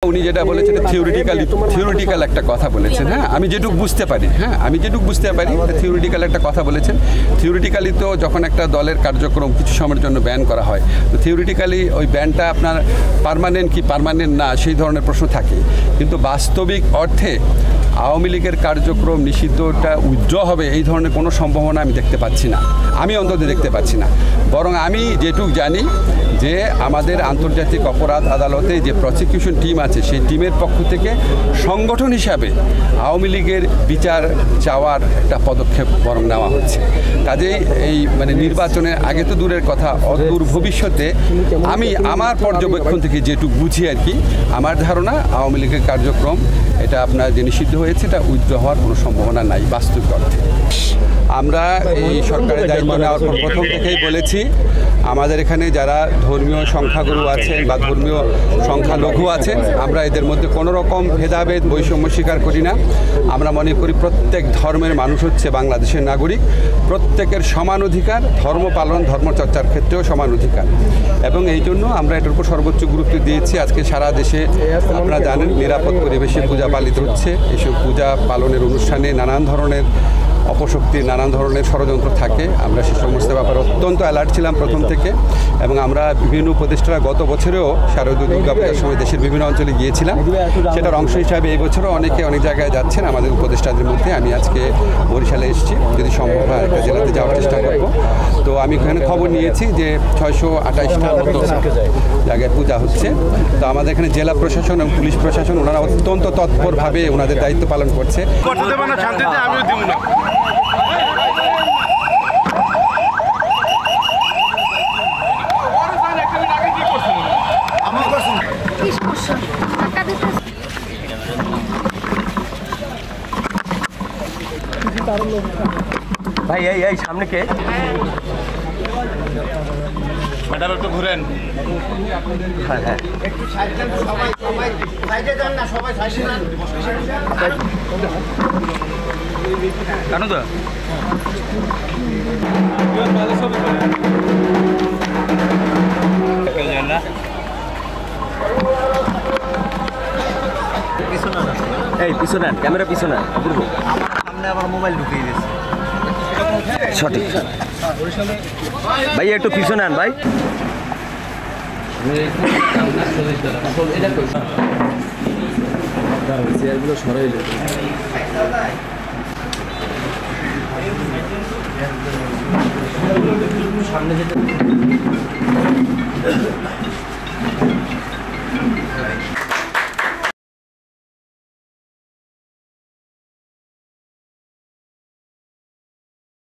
উনি যেটা বলেছেন থিওরিটিক্যাল একটা কথা বলেছেন। হ্যাঁ, আমি যেটুকু বুঝতে পারি থিওরিটিক্যাল একটা কথা বলেছেন। থিওরিটিক্যালি তো যখন একটা দলের কার্যক্রম কিছু সময়ের জন্য ব্যান করা হয়, তো থিওরিটিক্যালি ওই ব্যানটা আপনার পার্মানেন্ট কি পার্মানেন্ট না সেই ধরনের প্রশ্ন থাকে, কিন্তু বাস্তবিক অর্থে আওয়ামী লীগের কার্যক্রম নিষিদ্ধটা উইথড্র হবে এই ধরনের কোনো সম্ভাবনা আমি দেখতে পাচ্ছি না, আমি অন্তত দেখতে পাচ্ছি না। বরং আমি যেটুকু জানি যে আমাদের আন্তর্জাতিক অপরাধ আদালতে যে প্রসিকিউশন টিম আছে সেই টিমের পক্ষ থেকে সংগঠন হিসাবে আওয়ামী লীগের বিচার চাওয়ার একটা পদক্ষেপ বরং নেওয়া হচ্ছে। কাজেই এই নির্বাচনের আগে তো দূরের কথা, অদূর ভবিষ্যতে আমি আমার পর্যবেক্ষণ থেকে যেটুকু বুঝি আর কি, আমার ধারণা আওয়ামী লীগের কার্যক্রম এটা আপনার যে নিষিদ্ধ হয়েছে এটা উইথড্র হওয়ার কোনো সম্ভাবনা নাই বাস্তবিক অর্থে। আমরা এই সরকারের দায়িত্ব নেওয়ার পর প্রথম থেকেই বলেছি আমাদের এখানে যারা ধর্মীয় সংখ্যাগুরু আছেন বা ধর্মীয় সংখ্যালঘু আছেন, আমরা এদের মধ্যে কোনো রকম ভেদাভেদ বৈষম্য স্বীকার করি না। আমরা মনে করি প্রত্যেক ধর্মের মানুষ হচ্ছে বাংলাদেশের নাগরিক, প্রত্যেকের সমান অধিকার, ধর্ম পালন ধর্মচর্চার ক্ষেত্রেও সমান অধিকার, এবং এই জন্য আমরা এটার উপর সর্বোচ্চ গুরুত্ব দিয়েছি। আজকে সারা দেশে আপনারা জানেন নিরাপদ পরিবেশে পূজা পালিত হচ্ছে। এসব পূজা পালনের অনুষ্ঠানে নানান ধরনের অপশক্তির নানান ধরনের ষড়যন্ত্র থাকে, আমরা সে সমস্ত ব্যাপারে অত্যন্ত অ্যালার্ট ছিলাম প্রথম থেকে, এবং আমরা বিভিন্ন উপদেষ্টারা গত বছরেও শারদীয় দুর্গাপূজার সময় দেশের বিভিন্ন অঞ্চলে গিয়েছিলাম। সেটার অংশ হিসাবে এই বছরও অনেকে অনেক জায়গায় যাচ্ছেন আমাদের উপদেষ্টাদের মধ্যে। আমি আজকে বরিশালে এসেছি, যদি সম্ভব হয় একটা জেলাতে যাওয়ার চেষ্টা করব। তো আমি এখানে খবর নিয়েছি যে 628টার মতো জায়গায় পূজা হচ্ছে। তো আমাদের এখানে জেলা প্রশাসন এবং পুলিশ প্রশাসন ওনারা অত্যন্ত তৎপরভাবে ওনাদের দায়িত্ব পালন করছে। ভাই এই সামনে কে? ম্যাডাম একটু ঘুরেন। হ্যাঁ হ্যাঁ একটু সাইডে সবাই সাইডে যান না, সবাই সাইডে যান। কেন তো এই পিছনে ক্যামেরা পিছনে অপূর্ব সামনে আবার মোবাইল ঢুকিয়ে দিয়েছে। সঠিক ভাই একটু পিছনে আন ভাই। চেয়ারগুলো সরাই সামনে যেতে